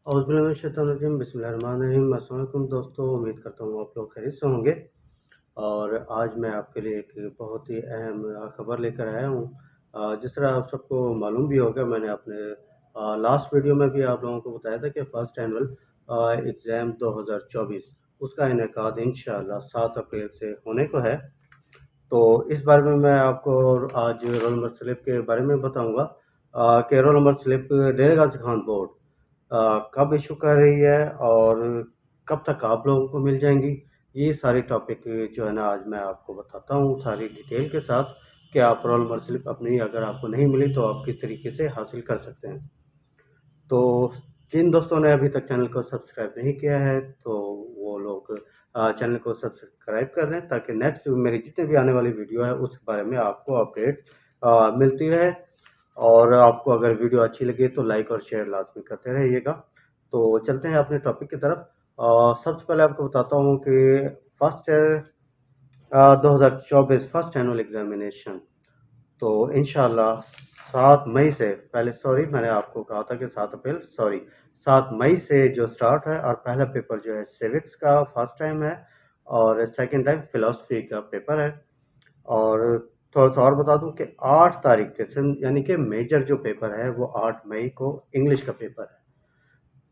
औज़ुबिल्लाहिमिनश्शैतानिर्रजीम बिस्मिल्लाहिर्रहमानिर्रहीम। अस्सलाम वालेकुम दोस्तों, उम्मीद करता हूँ आप लोग खैरियत से होंगे। और आज मैं आपके लिए एक बहुत ही अहम खबर लेकर आया हूँ। जिस तरह आप सबको मालूम भी होगा, मैंने अपने लास्ट वीडियो में भी आप लोगों को बताया था कि फ़र्स्ट एनुअल एग्ज़ाम 2024 उसका इनेकाद इंशाअल्लाह 7 अप्रैल से होने को है। तो इस बारे में मैं आपको आज रोल नंबर स्लिप के बारे में बताऊँगा कि रोल नंबर स्लिप डेरा गाज़ी खान बोर्ड कब इशू कर रही है और कब तक आप लोगों को मिल जाएँगी। ये सारे टॉपिक जो है ना आज मैं आपको बताता हूँ सारी डिटेल के साथ कि आप रोल नंबर स्लिप अपनी अगर आपको नहीं मिली तो आप किस तरीके से हासिल कर सकते हैं। तो जिन दोस्तों ने अभी तक चैनल को सब्सक्राइब नहीं किया है तो वो लोग चैनल को सब्सक्राइब कर लें ताकि नेक्स्ट मेरी जितने भी आने वाली वीडियो है उस बारे में आपको अपडेट मिलती रहे। और आपको अगर वीडियो अच्छी लगे तो लाइक और शेयर लाजमी करते रहिएगा। तो चलते हैं अपने टॉपिक की तरफ। सबसे पहले आपको बताता हूँ कि first year 2024 first annual examination तो इंशाल्लाह 7 मई से पहले मैंने आपको कहा था कि 7 अप्रैल 7 मई से जो स्टार्ट है। और पहला पेपर जो है सिविक्स का फर्स्ट टाइम है और सेकंड टाइम फिलॉसफी का पेपर है। और थोड़ा-सा और बता दूँ कि 8 तारीख के दिन यानी कि मेजर जो पेपर है वो 8 मई को इंग्लिश का पेपर है।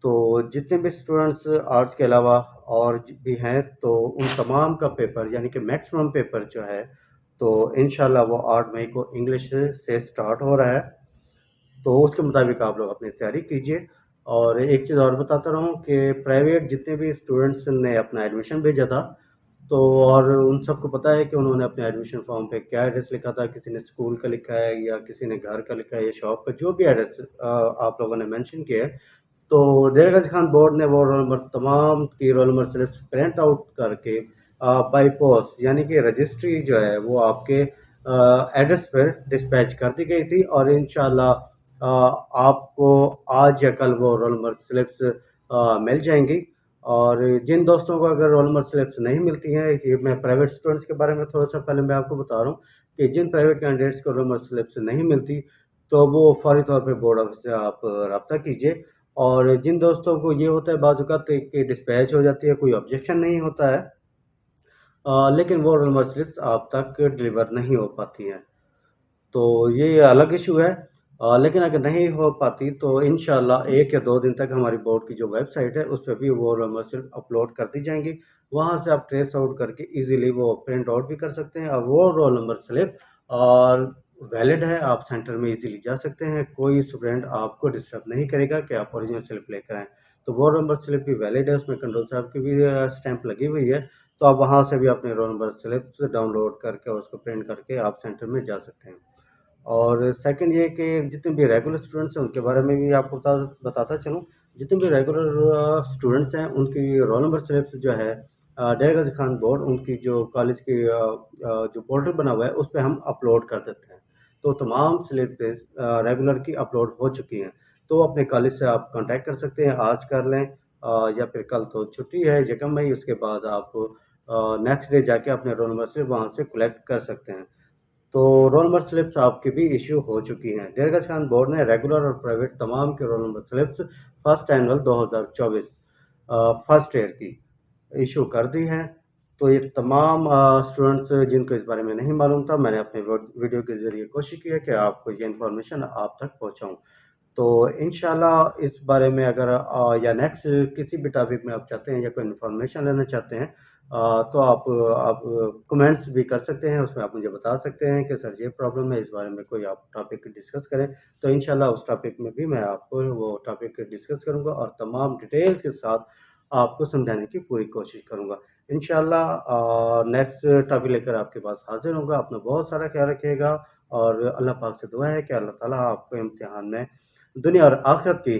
तो जितने भी स्टूडेंट्स आर्ट्स के अलावा और भी हैं तो उन तमाम का पेपर यानी कि मैक्सिमम पेपर जो है तो इंशाल्लाह वो 8 मई को इंग्लिश से स्टार्ट हो रहा है। तो उसके मुताबिक आप लोग अपनी तैयारी कीजिए। और एक चीज़ और बताता रहूँ कि प्राइवेट जितने भी स्टूडेंट्स ने अपना एडमिशन भेजा था तो और उन सबको पता है कि उन्होंने अपने एडमिशन फॉर्म पे क्या एड्रेस लिखा था। किसी ने स्कूल का लिखा है या किसी ने घर का लिखा है या शॉप का, जो भी एड्रेस आप लोगों ने मेंशन किया है। तो डेरा गाज़ी खान बोर्ड ने वो रोल नंबर तमाम की रोल नंबर सिर्फ प्रिंट आउट करके बाय पोस्ट यानी कि रजिस्ट्री जो है वो आपके एड्रेस पर डिस्पैच कर दी गई थी। और इंशाल्लाह आपको आज या कल वो रोल नंबर स्लिप्स मिल जाएंगी। और जिन दोस्तों को अगर रोल नंबर स्लिप्स नहीं मिलती हैं, ये मैं प्राइवेट स्टूडेंट्स के बारे में थोड़ा सा पहले मैं आपको बता रहा हूँ कि जिन प्राइवेट कैंडिडेट्स को रोल नंबर स्लिप्स नहीं मिलती तो वो फौरी तौर पे बोर्ड ऑफिस से आप रब्ता कीजिए। और जिन दोस्तों को ये होता है बाज़-औक़ात कि डिस्पैच हो जाती है, कोई ऑब्जेक्शन नहीं होता है लेकिन वो रोल नंबर स्लिप्स आप तक डिलीवर नहीं हो पाती हैं। तो ये अलग इशू है। लेकिन अगर नहीं हो पाती तो इंशाल्लाह 1 या 2 दिन तक हमारी बोर्ड की जो वेबसाइट है उस पे भी वो रोल नंबर स्लिप अपलोड कर दी जाएँगी। वहाँ से आप ट्रेस आउट करके ईज़िली वो प्रिंट आउट भी कर सकते हैं और वो रोल नंबर स्लिप और वैलिड है, आप सेंटर में ईज़िली जा सकते हैं। कोई स्टूडेंट आपको डिस्टर्ब नहीं करेगा कि आप ओरिजिनल स्लिप लेकर आएँ। तो वो रोल नंबर स्लिप भी वैलिड है, उसमें कंट्रोल साहब की भी स्टैम्प लगी हुई है। तो आप वहाँ से भी अपने रोल नंबर स्लिप्स डाउनलोड करके और उसको प्रिंट करके आप सेंटर में जा सकते हैं। और सेकंड ये कि जितने भी रेगुलर स्टूडेंट्स हैं उनके बारे में भी आपको बताता चलूँ। जितने भी रेगुलर स्टूडेंट्स हैं उनकी रोल नंबर स्लिप्स जो है डेरा गाज़ी खान बोर्ड उनकी जो कॉलेज की जो पोर्टल बना हुआ है उस पे हम अपलोड कर देते हैं। तो तमाम स्लिप्स रेगुलर की अपलोड हो चुकी हैं। तो अपने कॉलेज से आप कॉन्टैक्ट कर सकते हैं, आज कर लें या फिर कल तो छुट्टी है यकम मई, उसके बाद आप नेक्स्ट डे जाके अपने रोल नंबर स्लिप वहाँ से कलेक्ट कर सकते हैं। तो रोल नंबर स्लिप्स आपकी भी इश्यू हो चुकी हैं। डेरा गाज़ी खान बोर्ड ने रेगुलर और प्राइवेट तमाम के roll number slips first annual 2024 first year की इशू कर दी हैं। तो ये तमाम स्टूडेंट्स जिनको इस बारे में नहीं मालूम था, मैंने अपने वीडियो के ज़रिए कोशिश की है कि आपको ये इन्फॉर्मेशन आप तक पहुँचाऊँ। तो इंशाल्लाह इस बारे में अगर या नेक्स्ट किसी भी टॉपिक में आप चाहते हैं या कोई इन्फॉर्मेशन लेना चाहते हैं तो आप कमेंट्स भी कर सकते हैं, उसमें आप मुझे बता सकते हैं कि सर ये प्रॉब्लम है, इस बारे में कोई आप टॉपिक डिस्कस करें। तो इंशाल्लाह उस टॉपिक में भी मैं आपको वो टॉपिक डिस्कस करूँगा और तमाम डिटेल्स के साथ आपको समझाने की पूरी कोशिश करूँगा। इंशाल्लाह नेक्स्ट टॉपिक लेकर आपके पास हाज़िर होऊँगा। अपना बहुत सारा ख़्याल रखिएगा और अल्लाह पाक से दुआ है कि अल्लाह ताला आपको इम्तिहान में दुनिया और आखिरत की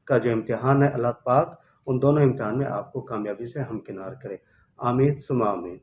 का जो इम्तिहान है अल्लाह पाक उन दोनों इम्तिहान में आपको कामयाबी से हमकिनार करे। आमीन सुम्मा आमीन।